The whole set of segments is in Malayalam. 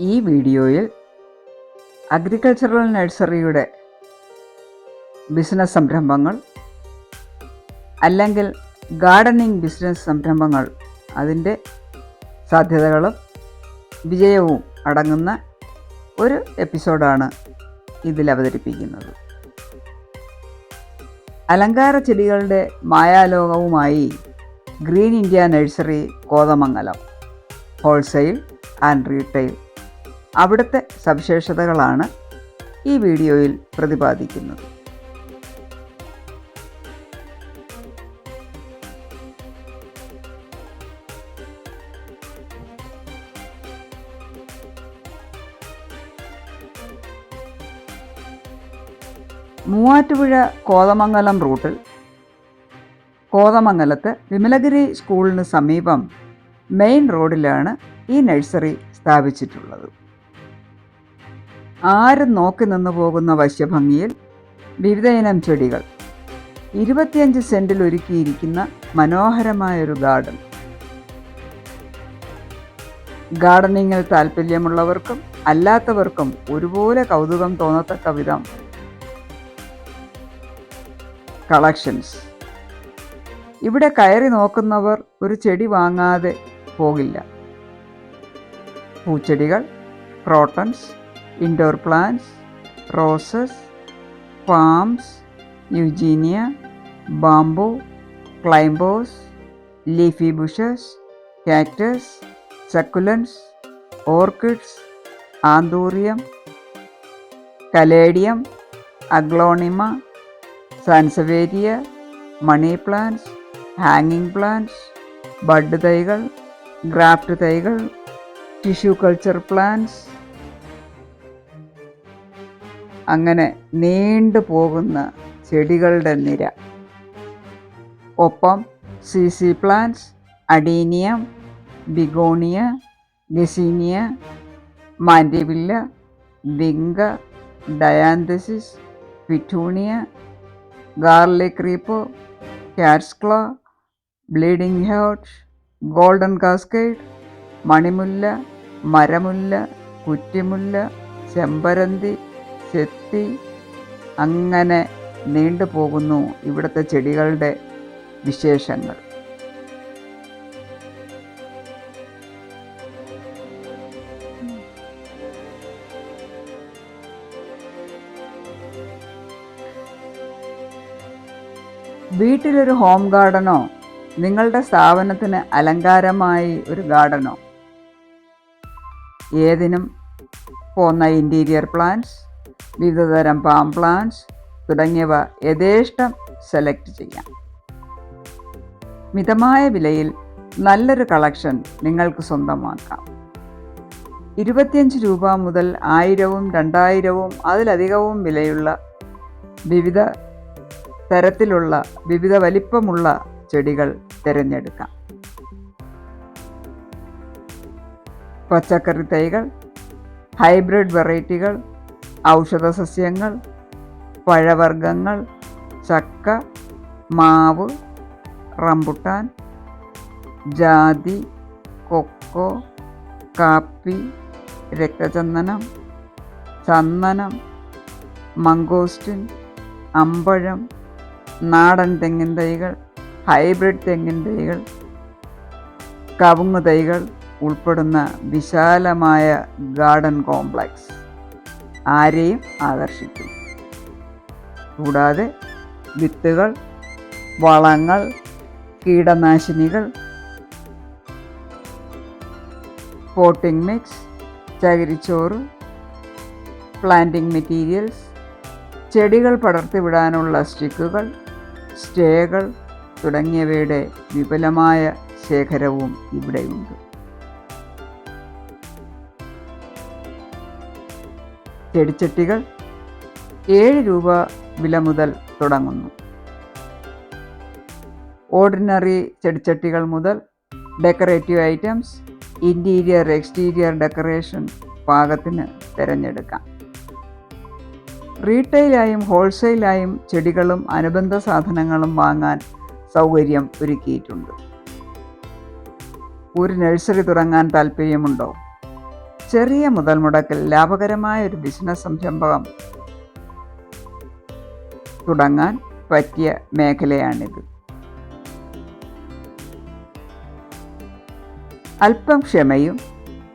ഈ വീഡിയോയിൽ അഗ്രികൾച്ചറൽ നഴ്സറിയുടെ ബിസിനസ് സംരംഭങ്ങൾ അല്ലെങ്കിൽ ഗാർഡനിങ് ബിസിനസ് സംരംഭങ്ങൾ, അതിൻ്റെ സാധ്യതകളും വിജയവും അടങ്ങുന്ന ഒരു എപ്പിസോഡാണ് ഇതിൽ അവതരിപ്പിക്കുന്നത്. അലങ്കാര ചെടികളുടെ മായാലോകവുമായി green India nursery Kothamangalam, wholesale and retail. അവിടുത്തെ സവിശേഷതകളാണ് ഈ വീഡിയോയിൽ പ്രതിപാദിക്കുന്നത്. മൂവാറ്റുപുഴ കോതമംഗലം റൂട്ടിൽ കോതമംഗലത്ത് വിമലഗിരി സ്കൂളിന് സമീപം മെയിൻ റോഡിലാണ് ഈ നഴ്സറി സ്ഥാപിച്ചിട്ടുള്ളത്. ആരും നോക്കി നിന്നു പോകുന്ന വശ്യഭംഗിയിൽ വിവിധ ഇനം ചെടികൾ, 25 സെൻറ്റിൽ ഒരുക്കിയിരിക്കുന്ന മനോഹരമായൊരു ഗാർഡൻ. ഗാർഡനിങ്ങിൽ താല്പര്യമുള്ളവർക്കും അല്ലാത്തവർക്കും ഒരുപോലെ കൗതുകം തോന്നത്തക്ക വിധം കളക്ഷൻസ്. ഇവിടെ കയറി നോക്കുന്നവർ ഒരു ചെടി വാങ്ങാതെ പോകില്ല. പൂച്ചെടികൾ, crotons, indoor plants, roses, palms, eugenia, bamboo, ക്ലൈംബോസ്, leafy bushes, cactus, succulents, orchids, anthurium, caladium, aglaonema, sansevieria, money plants, ഹാങ്ങിങ് പ്ലാന്റ്സ്, ബഡ് തൈകൾ, ഗ്രാഫ്റ്റ് തൈകൾ, ടിഷ്യൂ കൾച്ചർ പ്ലാന്റ്സ്, അങ്ങനെ നീണ്ടു പോകുന്ന ചെടികളുടെ നിര. ഒപ്പം CC plants, adenium, begonia, gazania, mandevilla, vinca, ഡയാന്തസിസ്, പിറ്റൂണിയ, ഗാർലിക് റീപ്പോ, cat's claw, bleeding heart, golden cascade, മണിമുല്ല, മരമുല്ല, കുറ്റിമുല്ല, ചെമ്പരന്തി, ചെത്തി, അങ്ങനെ നീണ്ടുപോകുന്നു ഇവിടുത്തെ ചെടികളുടെ വിശേഷങ്ങൾ. വീട്ടിലൊരു ഹോം ഗാർഡനോ, നിങ്ങളുടെ സ്ഥാപനത്തിന് അലങ്കാരമായി ഒരു ഗാർഡനോ, ഏതിനും പോന്ന ഇൻറ്റീരിയർ പ്ലാന്റ്സ്, വിവിധതരം പാം പ്ലാന്റ്സ് തുടങ്ങിയവ യഥേഷ്ടം സെലക്ട് ചെയ്യാം. മിതമായ വിലയിൽ നല്ലൊരു കളക്ഷൻ നിങ്ങൾക്ക് സ്വന്തമാക്കാം. 25 രൂപ മുതൽ 1000-ഉം 2000-ഉം അതിലധികവും വിലയുള്ള വിവിധ തരത്തിലുള്ള വിവിധ വലിപ്പമുള്ള ചെടികൾ തിരഞ്ഞെടുക്കാം. പച്ചക്കറി തൈകൾ, ഹൈബ്രിഡ് വെറൈറ്റികൾ, ഔഷധ സസ്യങ്ങൾ, പഴവർഗ്ഗങ്ങൾ, ചക്ക, മാവ്, റംബുട്ടാൻ, ജാതി, കൊക്കോ, കാപ്പി, രക്തചന്ദനം, ചന്ദനം, മംഗോസ്റ്റിൻ, അമ്പഴം, നാടൻ തെങ്ങിൻ തൈകൾ, ഹൈബ്രിഡ് തെങ്ങിൻ തൈകൾ, കവുങ്ങ് തൈകൾ ഉൾപ്പെടുന്ന വിശാലമായ ഗാർഡൻ കോംപ്ലക്സ് ആരെയും ആകർഷിക്കും. കൂടാതെ വിത്തുകൾ, വളങ്ങൾ, കീടനാശിനികൾ, പോട്ടിംഗ് മിക്സ്, ചകിരിച്ചോറ്, പ്ലാന്റിംഗ് മെറ്റീരിയൽസ്, ചെടികൾ പടർത്തിവിടാനുള്ള സ്റ്റിക്കുകൾ, സ്റ്റേകൾ തുടങ്ങിയവയുടെ വിപുലമായ ശേഖരവും ഇവിടെയുണ്ട്. ചെടിച്ചട്ടികൾ 7 രൂപ വില മുതൽ തുടങ്ങുന്നു. ഓർഡിനറി ചെടിച്ചട്ടികൾ മുതൽ decorative items, interior exterior decoration പാകത്തിന് തിരഞ്ഞെടുക്കാം. റീറ്റെയിലായും ഹോൾസെയിലായും ചെടികളും അനുബന്ധ സാധനങ്ങളും വാങ്ങാൻ സൗകര്യം ഒരുക്കിയിട്ടുണ്ട്. ഒരു നഴ്സറി തുടങ്ങാൻ താല്പര്യമുണ്ടോ? ചെറിയ മുതൽ മുടക്കിൽ ലാഭകരമായ ഒരു ബിസിനസ് സംരംഭം തുടങ്ങാൻ പറ്റിയ മേഖലയാണിത്. അല്പം ക്ഷമയും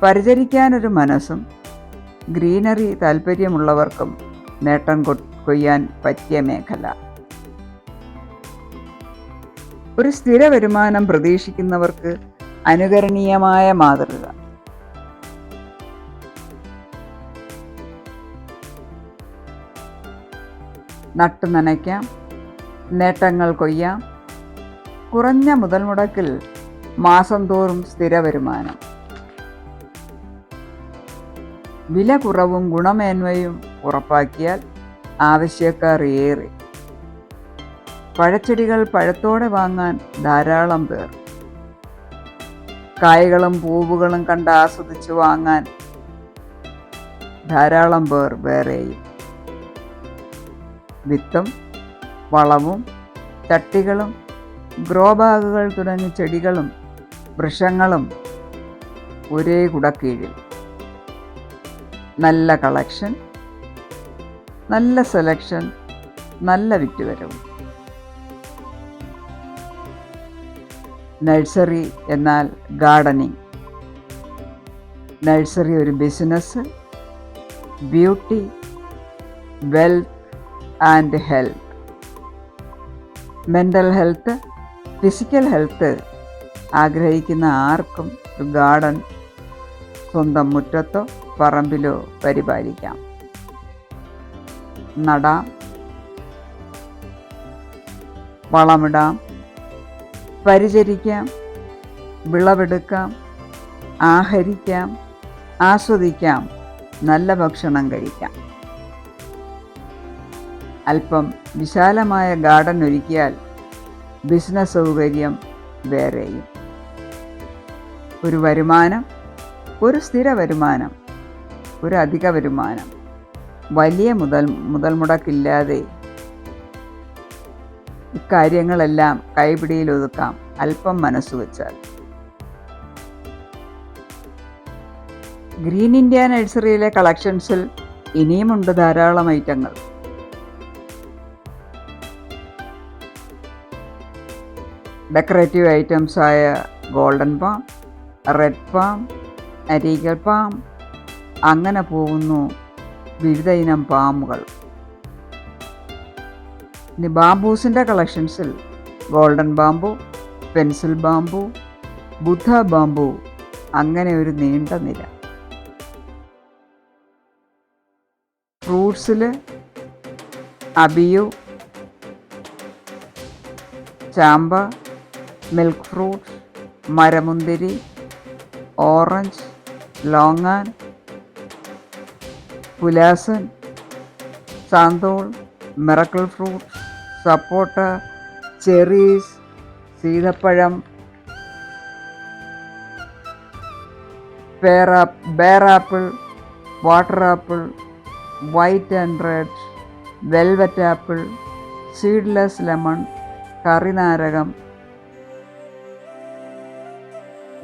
പരിചരിക്കാനൊരു മനസ്സും ഗ്രീനറി താല്പര്യമുള്ളവർക്കും നേട്ടം കൊയ്യാൻ പറ്റിയ മേഖല. ഒരു സ്ഥിര വരുമാനം പ്രതീക്ഷിക്കുന്നവർക്ക് അനുകരണീയമായ മാതൃക. നട്ടു നനയ്ക്കാം, നേട്ടങ്ങൾ കൊയ്യാം. കുറഞ്ഞ മുതൽ മുടക്കിൽ മാസം തോറും സ്ഥിര വരുമാനം. വില കുറവും ഗുണമേന്മയും ഉറപ്പാക്കിയാൽ ആവശ്യക്കാർ ഏറെ. പഴച്ചെടികൾ പഴത്തോടെ വാങ്ങാൻ ധാരാളം പേർ. കായ്കളും പൂവുകളും കണ്ട് ആസ്വദിച്ച് വാങ്ങാൻ ധാരാളം പേർ വേറെയും. വിത്തും വളവും ചട്ടികളും ഗ്രോ ബാഗുകൾ തുടങ്ങി ചെടികളും വൃക്ഷങ്ങളും ഒരേ കുടക്കീഴിൽ. നല്ല കളക്ഷൻ, നല്ല സെലക്ഷൻ, നല്ല വിറ്റുവരവും. നഴ്സറി എന്നാൽ ഗാർഡനിങ്. നഴ്സറി ഒരു business, beauty, wealth and health. Mental health, physical health ആഗ്രഹിക്കുന്ന ആർക്കും ഒരു ഗാർഡൻ സ്വന്തം മുറ്റത്തോ പറമ്പിലോ പരിപാലിക്കാം. നടാം, വളമിടാം, പരിചരിക്കാം, വിളവെടുക്കാം, ആഹരിക്കാം, ആസ്വദിക്കാം, നല്ല ഭക്ഷണം കഴിക്കാം. അല്പം വിശാലമായ ഗാർഡൻ ഒരുക്കിയാൽ ബിസിനസ് സൗകര്യം വേറെയും. ഒരു വരുമാനം, ഒരു സ്ഥിര വരുമാനം, ഒരു അധിക വരുമാനം, വലിയ മുതൽ മുടക്കില്ലാതെ ഇക്കാര്യങ്ങളെല്ലാം കൈപിടിയിൽ ഒതുക്കാം, അല്പം മനസ്സുവെച്ചാൽ. ഗ്രീൻ ഇന്ത്യ നഴ്സറിയിലെ കളക്ഷൻസിൽ ഇനിയുമുണ്ട് ധാരാളം ഐറ്റങ്ങൾ. ഡെക്കറേറ്റീവ് ഐറ്റംസായ ഗോൾഡൻ പാം, റെഡ് പാം, അരീഗൽ പാം, അങ്ങനെ പോകുന്നു വിവിധ ഇനം പാമുകൾ. ഇനി ബാംബൂസിൻ്റെ കളക്ഷൻസിൽ golden bamboo, pencil bamboo, Buddha bamboo, അങ്ങനെ ഒരു നീണ്ട നിര. ഫ്രൂട്ട്സിൽ അബിയു, ചാമ്പ, മിൽക്ക് ഫ്രൂട്ട്, മരമുന്തിരി, orange, longan, pulasan, santol, miracle fruit, sapota, cherries, സീതപ്പഴം, ber apple, water apple, white and red, velvet apple, seedless lemon, കറിനാരകം,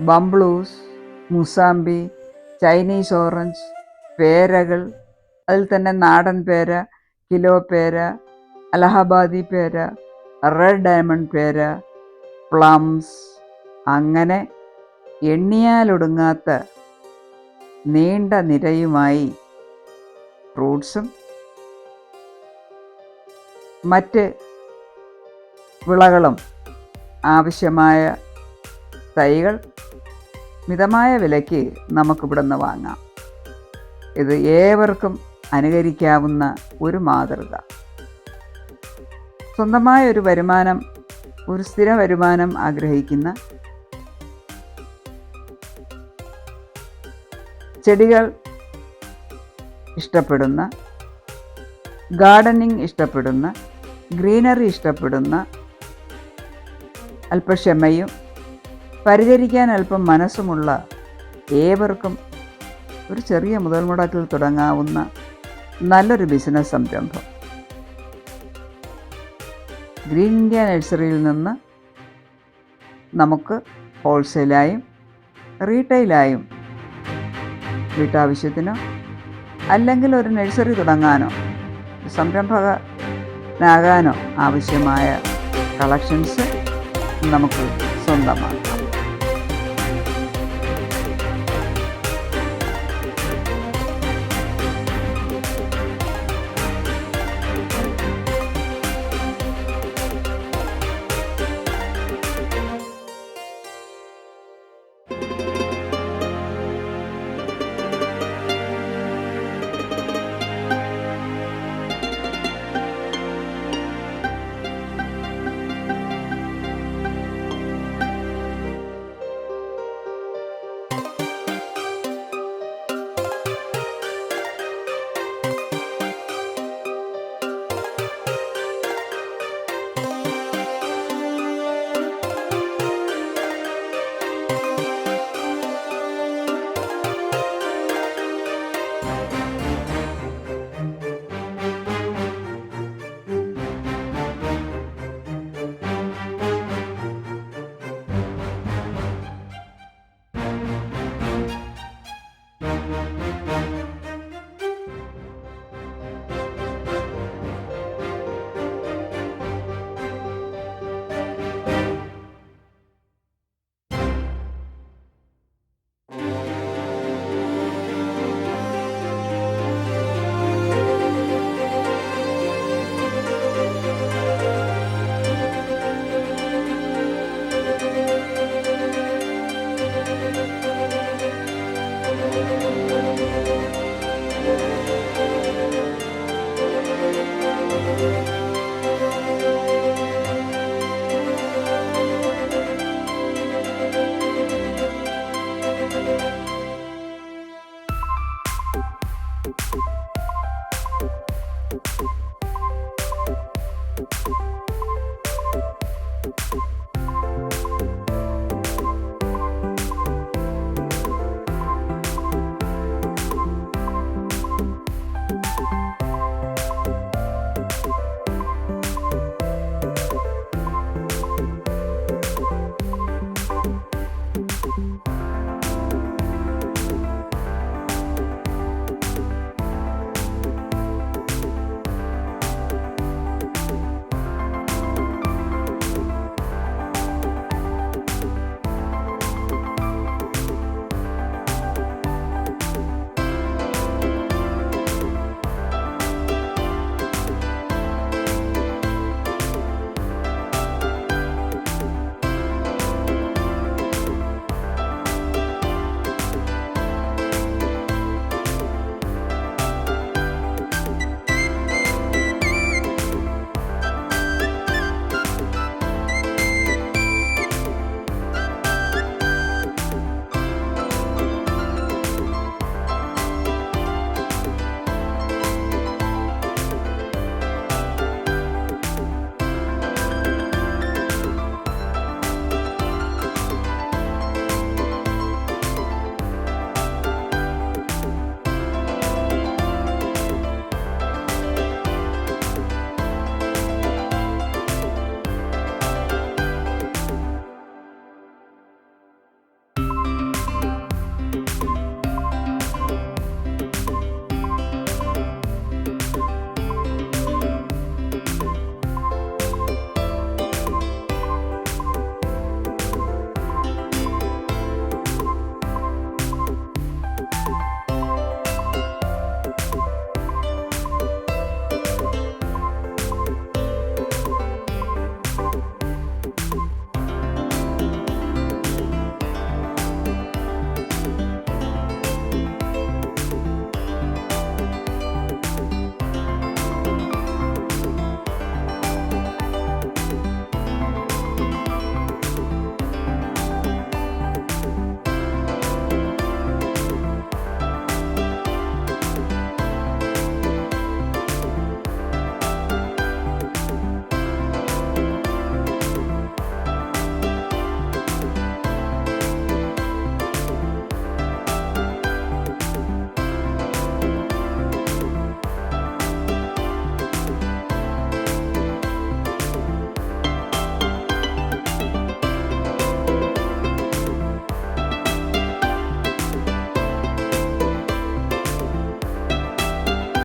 ബംബ്ലൂസ്, മുസാമ്പി, ചൈനീസ് ഓറഞ്ച്, പേരകൾ, അതിൽ തന്നെ നാടൻ പേര, കിലോ പേര, അലഹബാദി പേര, റെഡ് ഡയമണ്ട് പേര, പ്ലംസ്, അങ്ങനെ എണ്ണിയാലൊടുങ്ങാത്ത നീണ്ട നിരയുമായി ഫ്രൂട്ട്സും മറ്റ് വിളകളും ആവശ്യമായ തൈകൾ മിതമായ വിലയ്ക്ക് നമുക്കിവിടെ നിന്ന് വാങ്ങാം. ഇത് ഏവർക്കും അനുകരിക്കാവുന്ന ഒരു മാതൃക. സ്വന്തമായ ഒരു വരുമാനം, ഒരു സ്ഥിര വരുമാനം ആഗ്രഹിക്കുന്ന, ചെടികൾ ഇഷ്ടപ്പെടുന്ന, ഗാർഡനിങ് ഇഷ്ടപ്പെടുന്ന, ഗ്രീനറി ഇഷ്ടപ്പെടുന്ന, അല്പക്ഷമയും പരിചരിക്കാൻ അല്പം മനസ്സുമുള്ള ഏവർക്കും ഒരു ചെറിയ മുതൽ മുടക്കിൽ തുടങ്ങാവുന്ന നല്ലൊരു ബിസിനസ് സംരംഭം. ഗ്രീൻ ഇന്ത്യ നഴ്സറിയിൽ നിന്ന് നമുക്ക് ഹോൾസെയിലായും റീറ്റെയിലായും വീട്ടാവശ്യത്തിനോ അല്ലെങ്കിൽ ഒരു നഴ്സറി തുടങ്ങാനോ സംരംഭകനാകാനോ ആവശ്യമായ കളക്ഷൻസ് നമുക്ക് സ്വന്തമാക്കാം.